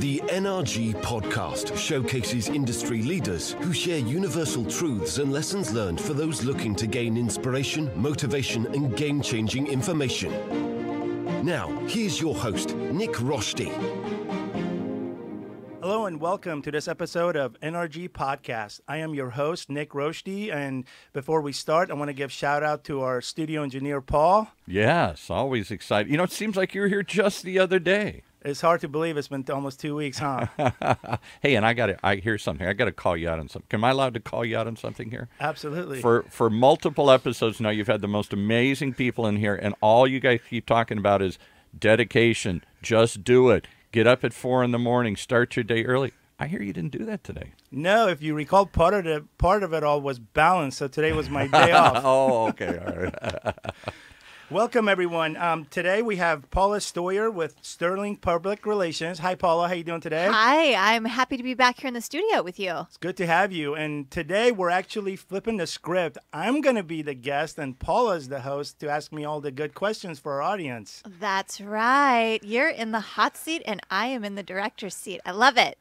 The NRG Podcast showcases industry leaders who share universal truths and lessons learned for those looking to gain inspiration, motivation, and game-changing information. Now, here's your host, Nick Roshdi. Hello and welcome to this episode of NRG Podcast. I am your host, Nick Roshdi, and before we start, I want to give shout out to our studio engineer, Paul. Yes, always excited. You know, it seems like you were here just the other day. It's hard to believe it's been almost 2 weeks, huh? Hey, and I hear something. I got to call you out on something. Am I allowed to call you out on something here? Absolutely. For multiple episodes now, you've had the most amazing people in here, and all you guys keep talking about is dedication. Just do it. Get up at 4 a.m, start your day early. I hear you didn't do that today. No, if you recall, part of it all was balance, so today was my day off. Oh, okay, all right. Welcome, everyone. Today we have Paula Steurer with Sterling Public Relations. Hi, Paula. How you doing today? Hi. I'm happy to be back here in the studio with you. It's good to have you. And today we're actually flipping the script. I'm going to be the guest, and Paula's the host to ask me all the good questions for our audience. That's right. You're in the hot seat, and I am in the director's seat. I love it.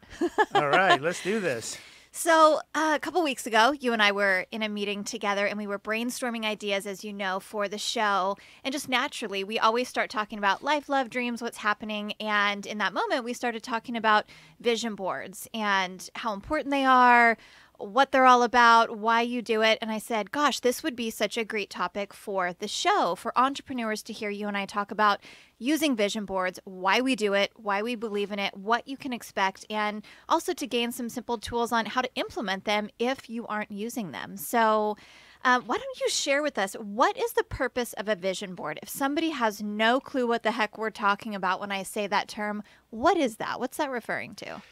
All right. Let's do this. So a couple weeks ago, you and I were in a meeting together and we were brainstorming ideas, as you know, for the show. And just naturally, we always start talking about life, love, dreams, what's happening. And in that moment, we started talking about vision boards and how important they are, what they're all about, why you do it. And I said, gosh, this would be such a great topic for the show, for entrepreneurs to hear you and I talk about using vision boards, why we do it, why we believe in it, what you can expect, and also to gain some simple tools on how to implement them if you aren't using them. So why don't you share with us, what is the purpose of a vision board? If somebody has no clue what the heck we're talking about when I say that term, what is that? What's that referring to?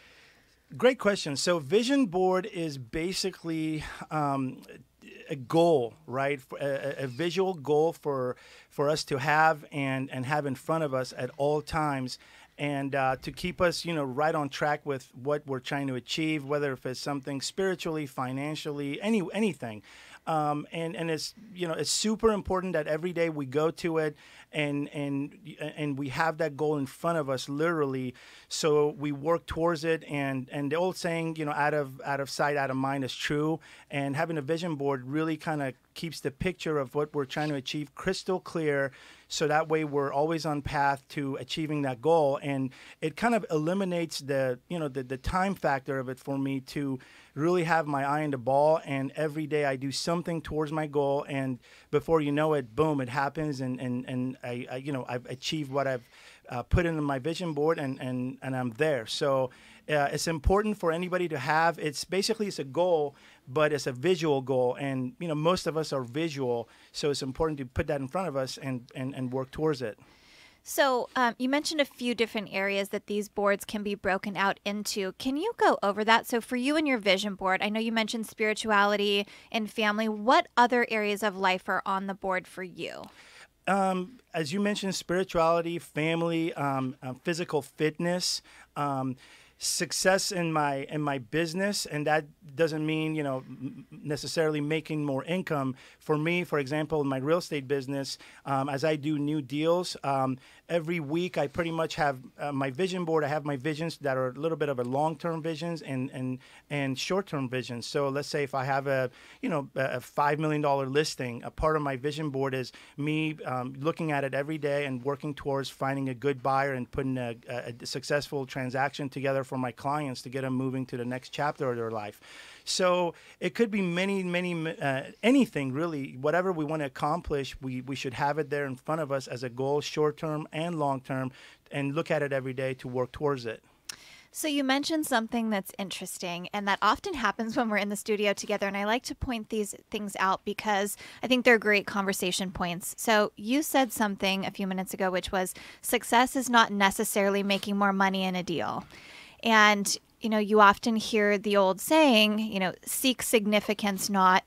Great question. So vision board is basically a goal, right? A visual goal for us to have and have in front of us at all times, and to keep us, right on track with what we're trying to achieve, whether if it's something spiritually, financially, anything. And it's it's super important that every day we go to it and we have that goal in front of us, literally, so we work towards it. And the old saying, out of sight, out of mind is true. And having a vision board really kind of keeps the picture of what we're trying to achieve crystal clear, so that way we're always on path to achieving that goal. And it kind of eliminates the time factor of it for me to really have my eye on the ball, and every day I do something towards my goal, and before you know it, boom, it happens, and I've achieved what I've put into my vision board, and I'm there. So it's important for anybody to have. It's a goal, but it's a visual goal, and most of us are visual, so it's important to put that in front of us and work towards it. So you mentioned a few different areas that these boards can be broken out into. Can you go over that? So for you and your vision board, I know you mentioned spirituality and family. What other areas of life are on the board for you? As you mentioned, spirituality, family, physical fitness, success in my business, and that doesn't mean necessarily making more income. For me, for example, in my real estate business, as I do new deals, every week I pretty much have my vision board. I have my visions that are a little bit of a long-term visions and short-term visions. So let's say if I have a $5 million listing, a part of my vision board is me looking at it every day and working towards finding a good buyer and putting a successful transaction together for my clients to get them moving to the next chapter of their life. So it could be many, anything really, whatever we want to accomplish, we should have it there in front of us as a goal, short-term and long-term, and look at it every day to work towards it. So you mentioned something that's interesting, and that often happens when we're in the studio together, and I like to point these things out because I think they're great conversation points. So you said something a few minutes ago, which was success is not necessarily making more money in a deal. And you often hear the old saying, seek significance, not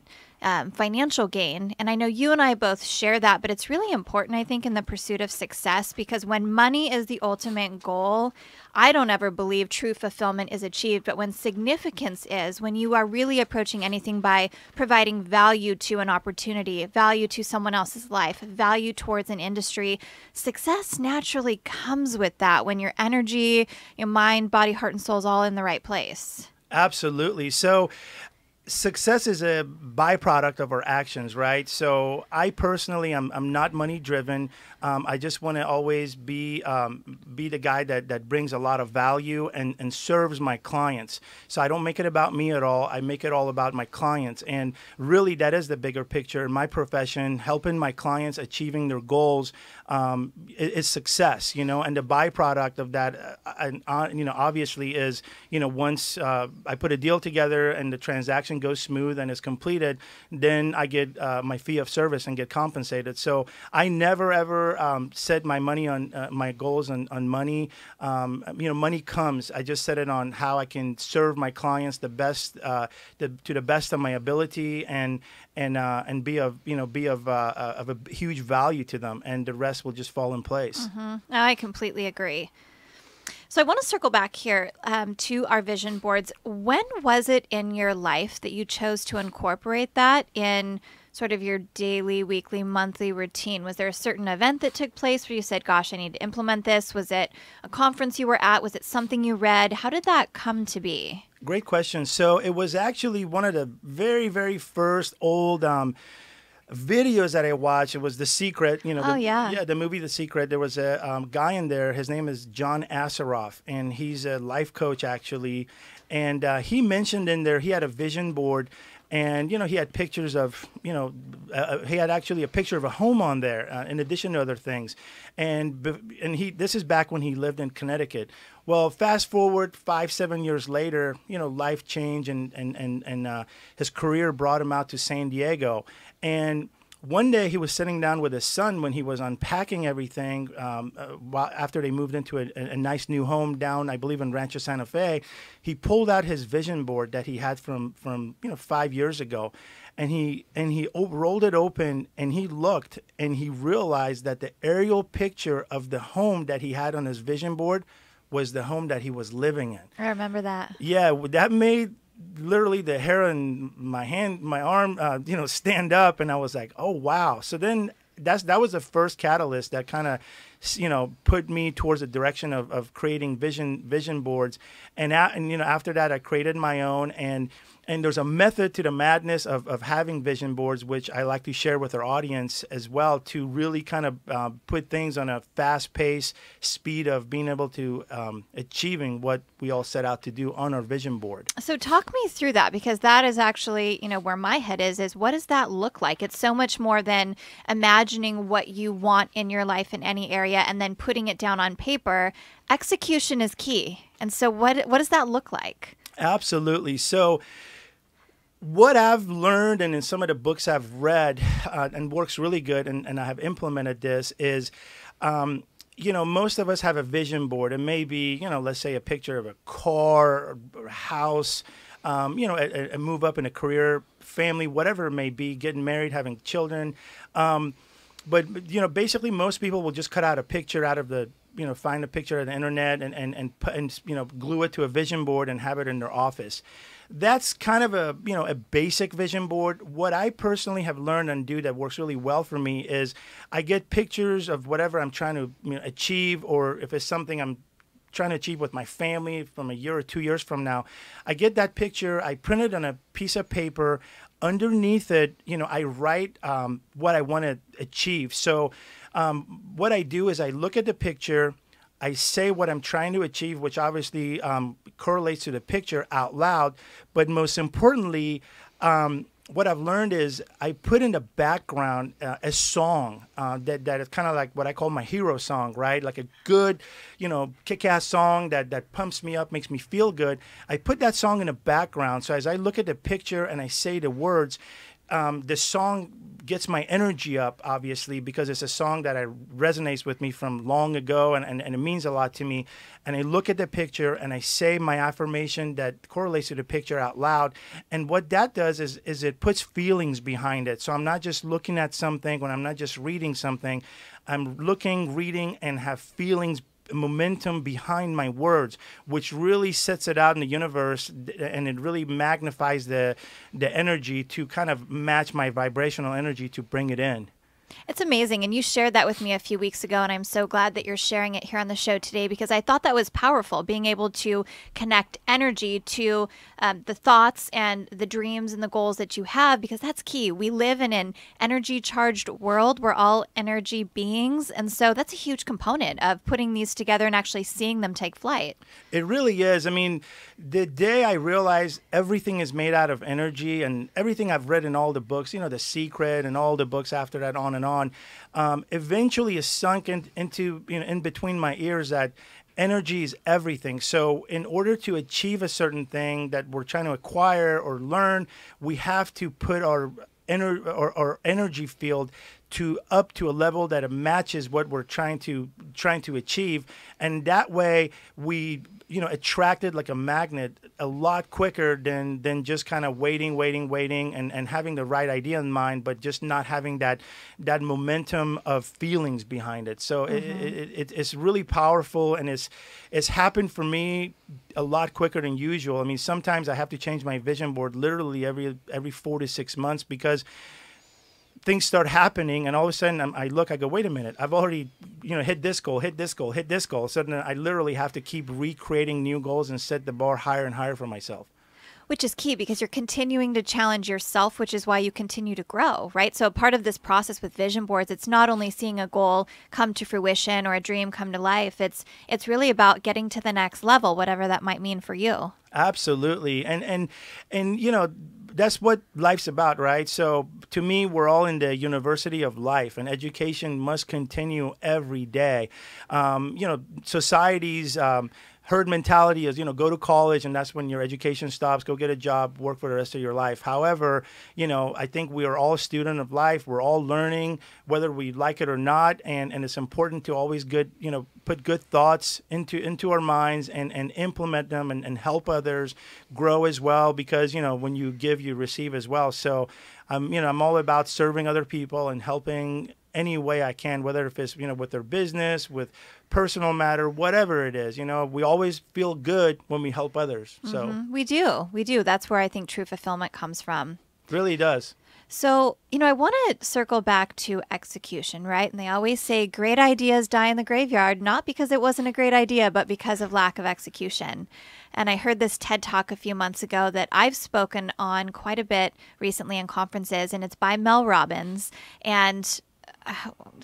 financial gain. And I know you and I both share that, but it's really important, I think, in the pursuit of success, because when money is the ultimate goal, I don't ever believe true fulfillment is achieved. But when significance is, when you are really approaching anything by providing value to an opportunity, value to someone else's life, value towards an industry, success naturally comes with that when your energy, your mind, body, heart, and soul is all in the right place. Absolutely. So success is a byproduct of our actions, right? So I personally, I'm not money driven. I just want to always be the guy that brings a lot of value and serves my clients. So I don't make it about me at all. I make it all about my clients. And really, that is the bigger picture in my profession. Helping my clients achieving their goals is success, and the byproduct of that, obviously is, once I put a deal together and the transaction goes smooth and is completed, then I get my fee of service and get compensated. So I never ever set my money on my goals on money. Money comes. I just set it on how I can serve my clients the best, to the best of my ability, and be of a huge value to them, and the rest will just fall in place. Mm-hmm. I completely agree. So I want to circle back here to our vision boards. When was it in your life that you chose to incorporate that in sort of your daily, weekly, monthly routine? Was there a certain event that took place where you said, gosh, I need to implement this? Was it a conference you were at? Was it something you read? How did that come to be? Great question. So it was actually one of the very, very first old videos that I watched. It was The Secret. The movie The Secret. There was a guy in there. His name is John Asseroff, and he's a life coach, actually. And he mentioned in there he had a vision board. And, he had pictures of, he had actually a picture of a home on there, in addition to other things. And this is back when he lived in Connecticut. Well, fast forward 5-7 years later, life changed, and his career brought him out to San Diego. And one day he was sitting down with his son when he was unpacking everything after they moved into a nice new home down, I believe, in Rancho Santa Fe. He pulled out his vision board that he had from 5 years ago, and he rolled it open, and he looked, and he realized that the aerial picture of the home that he had on his vision board was the home that he was living in. I remember that. Yeah, that made literally the hair on my arm, stand up, and I was like, oh wow. So then that was the first catalyst that kind of, put me towards the direction of creating vision boards, and after that I created my own, and there's a method to the madness of having vision boards, which I like to share with our audience as well, to really kind of put things on a fast-paced speed of being able to achieving what we all set out to do on our vision board. So talk me through that, because that is actually, where my head is what does that look like? It's so much more than imagining what you want in your life in any area and then putting it down on paper. Execution is key. And so what does that look like? Absolutely. So what I've learned, and in some of the books I've read, and works really good, and I have implemented this, is, most of us have a vision board. It may be, let's say a picture of a car or a house, a move up in a career, family, whatever it may be, getting married, having children. But basically most people will just cut out a picture out of the, find a picture on the internet and glue it to a vision board and have it in their office. That's kind of a basic vision board. What I personally have learned and do that works really well for me is I get pictures of whatever I'm trying to achieve, or if it's something I'm trying to achieve with my family from a year or 2 years from now. I get that picture, I print it on a piece of paper. Underneath it, I write what I want to achieve. So what I do is I look at the picture, I say what I'm trying to achieve, which obviously correlates to the picture out loud. But most importantly, what I've learned is I put in the background a song that is kind of like what I call my hero song, right? Like a good, kick-ass song that pumps me up, makes me feel good. I put that song in the background. So as I look at the picture and I say the words, the song gets my energy up, obviously, because it's a song that resonates with me from long ago, and it means a lot to me. And I look at the picture and I say my affirmation that correlates to the picture out loud. And what that does is it puts feelings behind it. So I'm not just looking at something, when I'm not just reading something, I'm looking, reading, and have feelings, momentum behind my words, which really sets it out in the universe, and it really magnifies the energy to kind of match my vibrational energy to bring it in. It's amazing. And you shared that with me a few weeks ago, and I'm so glad that you're sharing it here on the show today, because I thought that was powerful, being able to connect energy to the thoughts and the dreams and the goals that you have, because that's key. We live in an energy-charged world. We're all energy beings. And so that's a huge component of putting these together and actually seeing them take flight. It really is. I mean, the day I realized everything is made out of energy, and everything I've read in all the books, you know, The Secret and all the books after that, on and on, eventually is sunk into, you know, in between my ears, that energy is everything. So in order to achieve a certain thing that we're trying to acquire or learn, we have to put our energy field up to a level that it matches what we're trying to achieve, and that way we, you know, attract it like a magnet a lot quicker than just kind of waiting and having the right idea in mind, but just not having that momentum of feelings behind it. So it's really powerful, and it's happened for me a lot quicker than usual. I mean, sometimes I have to change my vision board literally every 4 to 6 months, because things start happening, and all of a sudden I go, wait a minute, I've already, you know, hit this goal. So then I literally have to keep recreating new goals and set the bar higher and higher for myself. Which is key, because you're continuing to challenge yourself, which is why you continue to grow, right? So part of this process with vision boards, it's not only seeing a goal come to fruition or a dream come to life. It's really about getting to the next level, whatever that might mean for you. Absolutely. And you know, that's what life's about, right? So to me, we're all in the university of life, and education must continue every day. You know, society's herd mentality is, you know, go to college and that's when your education stops, go get a job, work for the rest of your life. However, you know, I think we are all a student of life. We're all learning, whether we like it or not. And it's important to always put good thoughts into our minds and implement them and help others grow as well, because, you know, when you give, you receive as well. So, I'm all about serving other people and helping any way I can, whether if it's, you know, with their business, with personal matter, whatever it is. You know, we always feel good when we help others. So we do. That's where I think true fulfillment comes from. It really does. So, you know, I want to circle back to execution, right? And they always say great ideas die in the graveyard, not because it wasn't a great idea, but because of lack of execution. And I heard this TED Talk a few months ago that I've spoken on quite a bit recently in conferences, and it's by Mel Robbins. And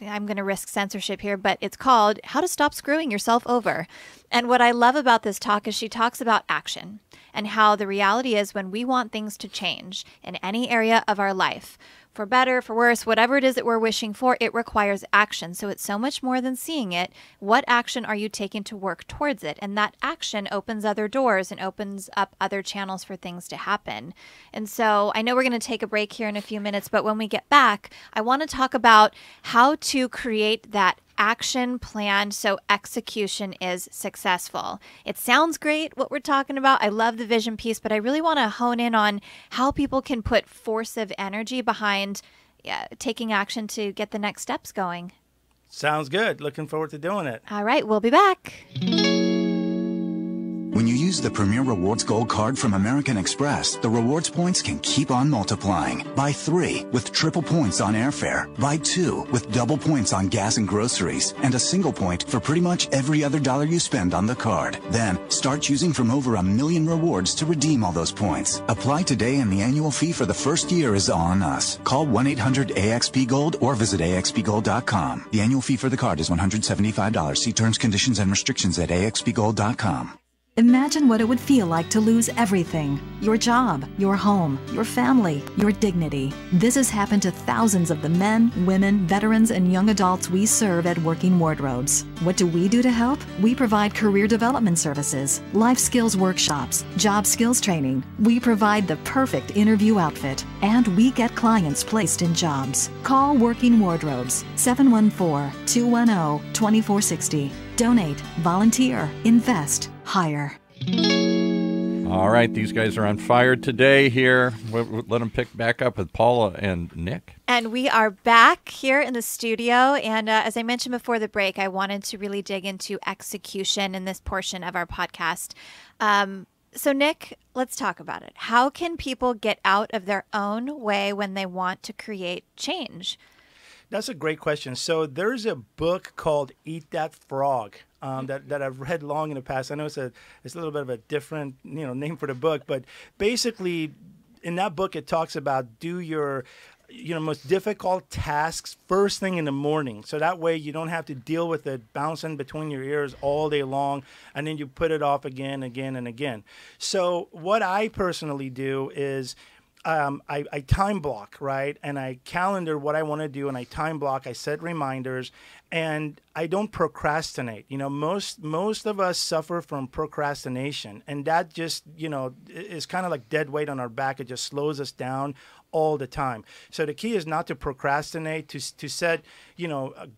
I'm going to risk censorship here, but it's called How to Stop Screwing Yourself Over. And what I love about this talk is she talks about action and how the reality is when we want things to change in any area of our life, for better, for worse, whatever it is that we're wishing for, it requires action. So it's so much more than seeing it. What action are you taking to work towards it? And that action opens other doors and opens up other channels for things to happen. And so I know we're going to take a break here in a few minutes, but when we get back, I want to talk about how to create that action plan so execution is successful. It sounds great what we're talking about. I love the vision piece, but I really want to hone in on how people can put force of energy behind taking action to get the next steps going. Sounds good. Looking forward to doing it. All right, we'll be back. When you use the Premier Rewards Gold Card from American Express, the rewards points can keep on multiplying. Buy 3 with triple points on airfare. Buy 2 with double points on gas and groceries. And a single point for pretty much every other dollar you spend on the card. Then, start choosing from over 1 million rewards to redeem all those points. Apply today and the annual fee for the first year is on us. Call 1-800-AXP-GOLD or visit AXPGold.com. The annual fee for the card is $175. See terms, conditions, and restrictions at AXPGold.com. Imagine what it would feel like to lose everything. Your job, your home, your family, your dignity. This has happened to thousands of the men, women, veterans, and young adults we serve at Working Wardrobes. What do we do to help? We provide career development services, life skills workshops, job skills training. We provide the perfect interview outfit, and we get clients placed in jobs. Call Working Wardrobes, 714-210-2460. Donate, volunteer, invest, hire. All right, these guys are on fire today here. We'll let them pick back up with Paula and Nick. And we are back here in the studio. And as I mentioned before the break, I wanted to really dig into execution in this portion of our podcast. So, Nick, let's talk about it. How can people get out of their own way when they want to create change? That's a great question. So there's a book called Eat That Frog that I've read long in the past. I know it's a little bit of a different name for the book, but basically in that book it talks about do your most difficult tasks first thing in the morning. So that way you don't have to deal with it bouncing between your ears all day long, and then you put it off again, and again. So what I personally do is I time block, right? And I calendar what I want to do, and I time block. I set reminders, and I don't procrastinate. Most of us suffer from procrastination, and that just, is kind of like dead weight on our back. It just slows us down all the time. So the key is not to procrastinate, to set,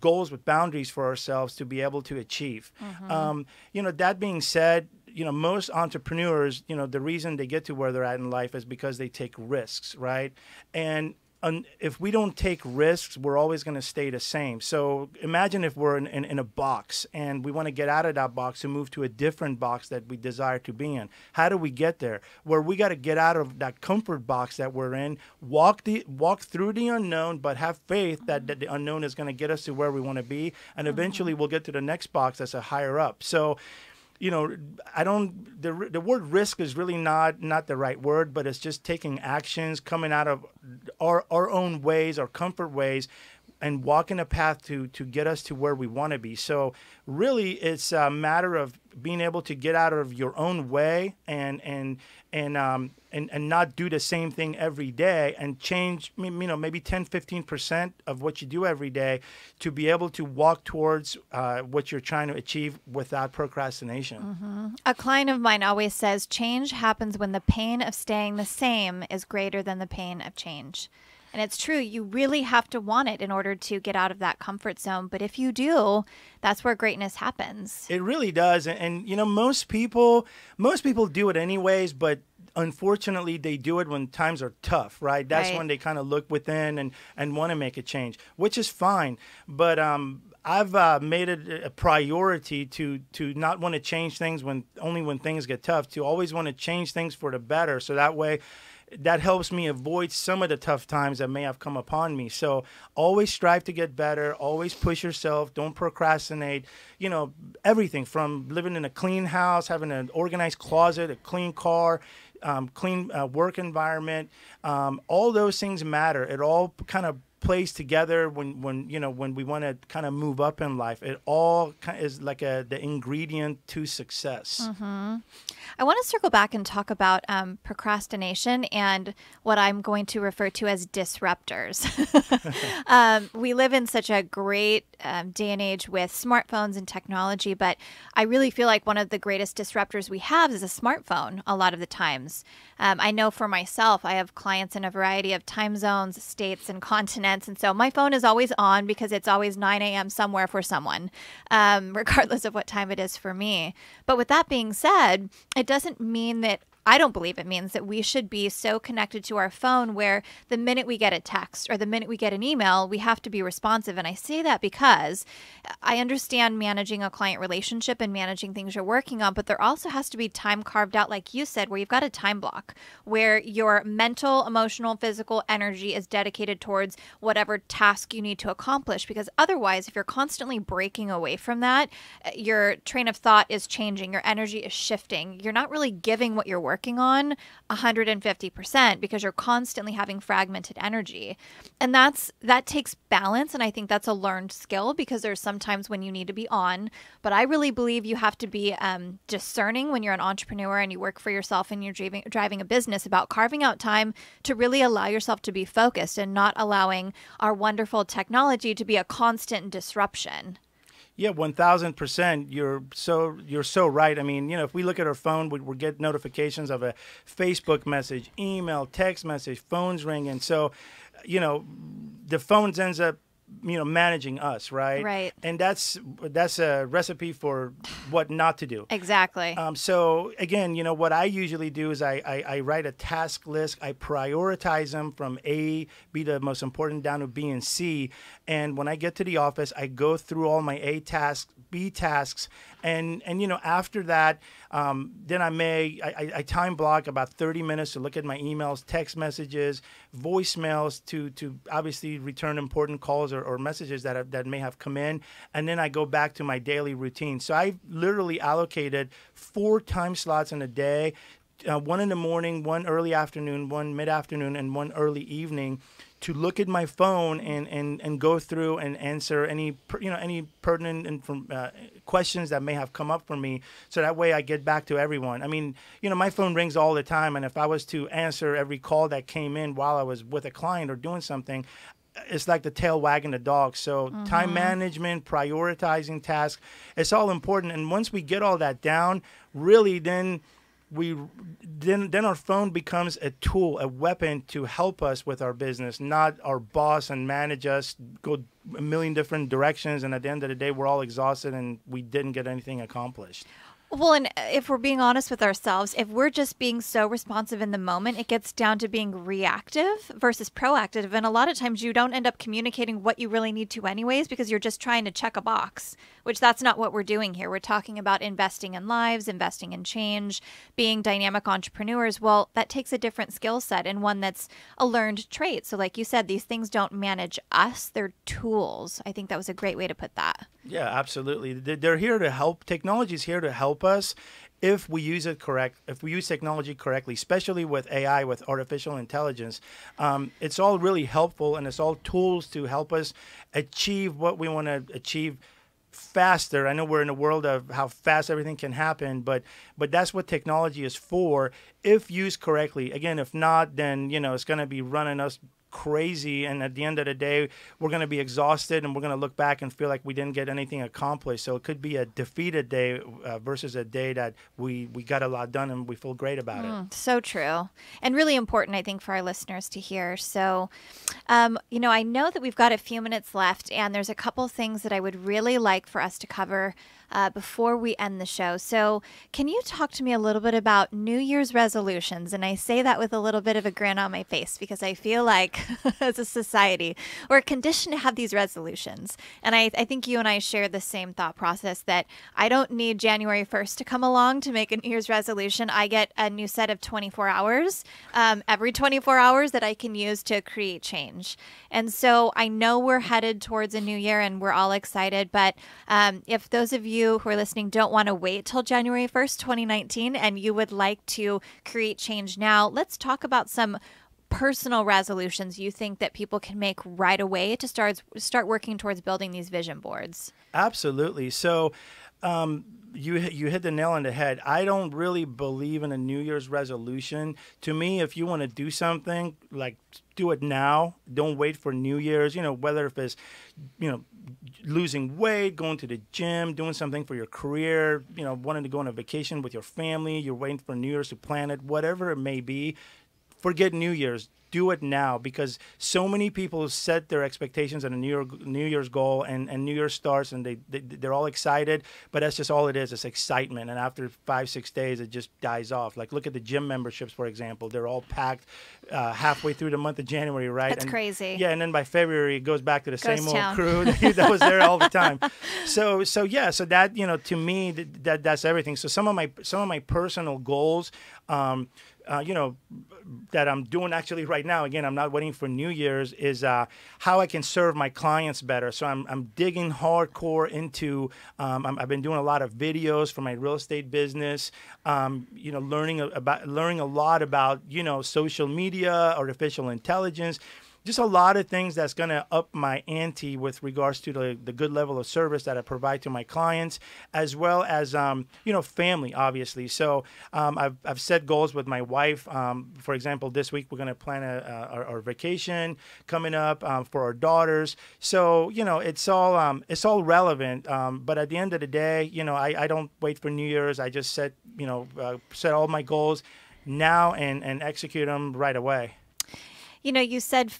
goals with boundaries for ourselves to be able to achieve. That being said, most entrepreneurs, the reason they get to where they're at in life is because they take risks, right? And if we don't take risks, we're always going to stay the same. So imagine if we're in a box and we want to get out of that box and move to a different box that we desire to be in. How do we get there? Where we got to get out of that comfort box that we're in, walk through the unknown, but have faith that the unknown is going to get us to where we want to be. And eventually we'll get to the next box that's a higher up. So the word risk is really not the right word, but it's just taking actions, coming out of our own ways, our comfort ways, and walking a path to get us to where we want to be. So really it's a matter of being able to get out of your own way and not do the same thing every day, and change, maybe 10-15% of what you do every day to be able to walk towards what you're trying to achieve without procrastination. Mm-hmm. A client of mine always says change happens when the pain of staying the same is greater than the pain of change. And it's true. You really have to want it in order to get out of that comfort zone. But if you do, that's where greatness happens. It really does. And most people do it anyways, but unfortunately, they do it when times are tough, right? That's when they kind of look within and want to make a change, which is fine. But I've made it a priority to not want to change things only when things get tough, to always want to change things for the better. So that way, that helps me avoid some of the tough times that may have come upon me. So always strive to get better, always push yourself, don't procrastinate. Everything from living in a clean house, having an organized closet, a clean car, clean work environment. All those things matter. It all kind of plays together when we want to kind of move up in life. It all is like the ingredient to success. Mm-hmm. I want to circle back and talk about procrastination and what I'm going to refer to as disruptors. We live in such a great day and age with smartphones and technology, but I really feel like one of the greatest disruptors we have is a smartphone a lot of the times. I know for myself, I have clients in a variety of time zones, states, and continents. And so my phone is always on because it's always 9 a.m. somewhere for someone, regardless of what time it is for me. But with that being said, it doesn't mean that I don't believe it means that we should be so connected to our phone where the minute we get a text or the minute we get an email, we have to be responsive. And I say that because I understand managing a client relationship and managing things you're working on, but there also has to be time carved out, like you said, where you've got a time block where your mental, emotional, physical energy is dedicated towards whatever task you need to accomplish. Because otherwise, if you're constantly breaking away from that, your train of thought is changing, your energy is shifting. You're not really giving what you're working on 150% because you're constantly having fragmented energy. And that takes balance. And I think that's a learned skill because there's sometimes when you need to be on. But I really believe you have to be discerning when you're an entrepreneur and you work for yourself and you're driving a business about carving out time to really allow yourself to be focused and not allowing our wonderful technology to be a constant disruption. Yeah, 1,000%. You're so right. I mean, if we look at our phone, we get notifications of a Facebook message, email, text message, phones ring, and so, the phones ends up managing us, right? Right. And that's a recipe for what not to do. Exactly. So again, what I usually do is I write a task list. I prioritize them from A, be the most important, down to B and C. And when I get to the office, I go through all my A tasks, B tasks, and after that, then I time block about 30 minutes to look at my emails, text messages, voicemails to obviously return important calls or messages that may have come in, and then I go back to my daily routine. So I've literally allocated 4 time slots in a day, one in the morning, one early afternoon, one mid-afternoon, and one early evening, to look at my phone and go through and answer any pertinent questions that may have come up for me, so that way I get back to everyone. I mean, my phone rings all the time, and if I was to answer every call that came in while I was with a client or doing something, it's like the tail wagging the dog. So time management, prioritizing tasks, it's all important. And once we get all that down, really then our phone becomes a tool, a weapon to help us with our business, not our boss and manage us, go a million different directions. And at the end of the day, we're all exhausted and we didn't get anything accomplished. Well, and if we're being honest with ourselves, if we're just being so responsive in the moment, it gets down to being reactive versus proactive. And a lot of times you don't end up communicating what you really need to anyways because you're just trying to check a box, which that's not what we're doing here. We're talking about investing in lives, investing in change, being dynamic entrepreneurs. Well, that takes a different skill set and one that's a learned trait. So like you said, these things don't manage us. They're tools. I think that was a great way to put that. Yeah, absolutely. They're here to help. Technology is here to help us if we use it correct. If we use technology correctly, especially with AI, with artificial intelligence, it's all really helpful, and it's all tools to help us achieve what we want to achieve faster. I know we're in a world of how fast everything can happen, but that's what technology is for if used correctly. Again, if not, then it's going to be running us crazy, and at the end of the day we're going to be exhausted and we're going to look back and feel like we didn't get anything accomplished. So it could be a defeated day versus a day that we got a lot done and we feel great about it. So true, and really important, I think, for our listeners to hear. So I know that we've got a few minutes left, and there's a couple things that I would really like for us to cover before we end the show. So can you talk to me a little bit about New Year's resolutions? And I say that with a little bit of a grin on my face because I feel like as a society, we're conditioned to have these resolutions. And I think you and I share the same thought process that I don't need January 1st to come along to make a New Year's resolution. I get a new set of 24 hours every 24 hours that I can use to create change. And so I know we're headed towards a new year and we're all excited. But if those of you who are listening don't want to wait till January 1st, 2019, and you would like to create change now, let's talk about some personal resolutions you think that people can make right away to start working towards building these vision boards. Absolutely. So you hit the nail on the head. I don't really believe in a New Year's resolution. To me, if you want to do something, like, do it now. Don't wait for New Year's, whether if it's, losing weight, going to the gym, doing something for your career, wanting to go on a vacation with your family, you're waiting for New Year's to plan it, whatever it may be. Forget New Year's. Do it now, because so many people set their expectations on a New Year's goal, and New Year's starts and they're all excited, but that's just all it is. It's excitement, and after 5-6 days it just dies off. Like, look at the gym memberships, for example. They're all packed halfway through the month of January, right? That's crazy. Yeah, and then by February it goes back to the same old crew that was there all the time. So that to me that's everything. So some of my personal goals. that I'm doing actually right now, again, I'm not waiting for New Year's, is how I can serve my clients better. So I'm digging hardcore into, I've been doing a lot of videos for my real estate business, learning a lot about, social media, artificial intelligence, just a lot of things that's going to up my ante with regards to the good level of service that I provide to my clients, as well as, family, obviously. So I've set goals with my wife. For example, this week we're going to plan our vacation coming up for our daughters. So, it's all relevant. But at the end of the day, I don't wait for New Year's. I just set all my goals now and execute them right away. You said,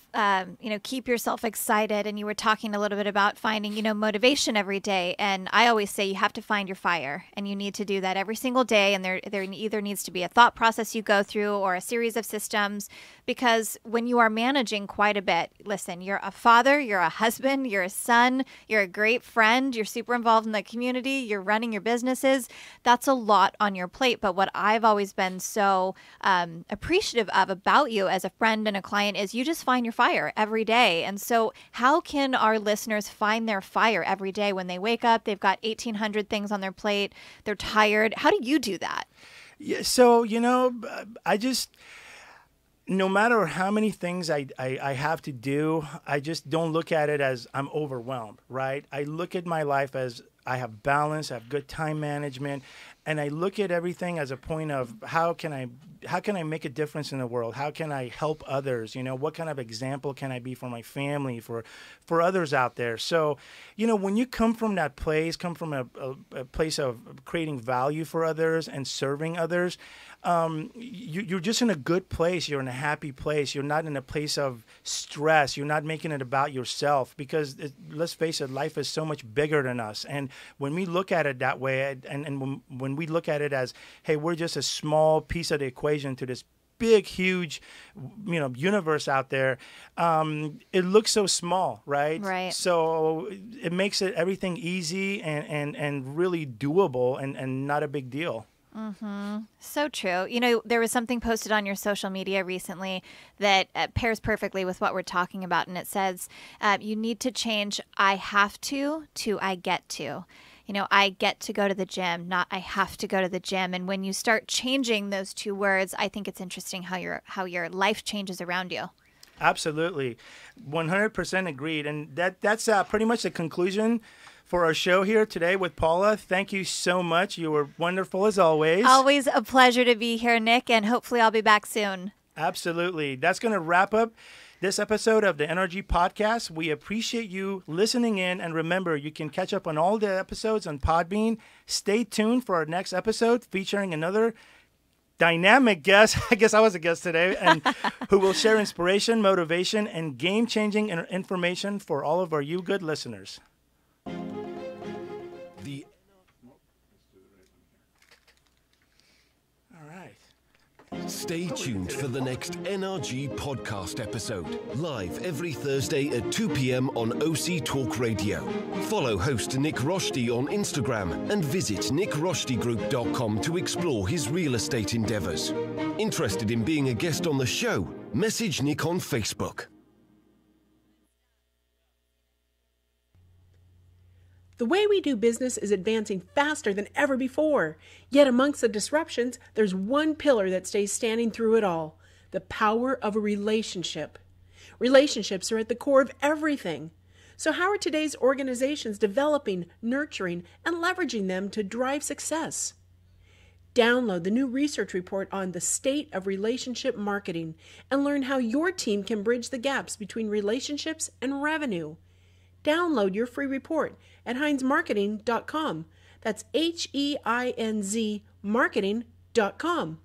keep yourself excited, and you were talking a little bit about finding, motivation every day. And I always say you have to find your fire, and you need to do that every single day. And there either needs to be a thought process you go through or a series of systems, because when you are managing quite a bit, listen, you're a father, you're a husband, you're a son, you're a great friend, you're super involved in the community, you're running your businesses. That's a lot on your plate. But what I've always been so appreciative of about you as a friend and a client is you just find your fire every day. And so how can our listeners find their fire every day when they wake up? They've got 1,800 things on their plate. They're tired. How do you do that? Yeah, so, I just, no matter how many things I have to do, I just don't look at it as I'm overwhelmed, right? I look at my life as I have balance, I have good time management, and I look at everything as a point of how can I make a difference in the world? How can I help others? What kind of example can I be for my family, for others out there? So, when you come from that place, come from a place of creating value for others and serving others, you're just in a good place. You're in a happy place. You're not in a place of stress. You're not making it about yourself, because let's face it, life is so much bigger than us. And when we look at it that way, and when we look at it as, hey, we're just a small piece of the equation to this big, huge, universe out there, it looks so small, right? Right. So it makes everything easy and really doable and not a big deal. Mm-hmm. So true. There was something posted on your social media recently that pairs perfectly with what we're talking about. And it says, you need to change I have to I get to. I get to go to the gym, not I have to go to the gym. And when you start changing those two words, I think it's interesting how your life changes around you. Absolutely. 100% agreed. And that's pretty much the conclusion for our show here today with Paula. Thank you so much. You were wonderful as always. Always a pleasure to be here, Nick, and hopefully I'll be back soon. Absolutely. That's going to wrap up this episode of the NRG Podcast. We appreciate you listening in, and remember, you can catch up on all the episodes on Podbean. Stay tuned for our next episode featuring another dynamic guest, I guess I was a guest today, and who will share inspiration, motivation, and game-changing information for all of our you good listeners. Stay tuned for the next NRG Podcast episode, live every Thursday at 2 p.m. on OC Talk Radio. Follow host Nick Roshdi on Instagram and visit nickroshdigroup.com to explore his real estate endeavors. Interested in being a guest on the show? Message Nick on Facebook. The way we do business is advancing faster than ever before. Yet amongst the disruptions, there's one pillar that stays standing through it all: the power of a relationship. Relationships are at the core of everything. So how are today's organizations developing, nurturing, and leveraging them to drive success? Download the new research report on the state of relationship marketing and learn how your team can bridge the gaps between relationships and revenue. Download your free report at heinzmarketing.com. That's HEINZ marketing.com.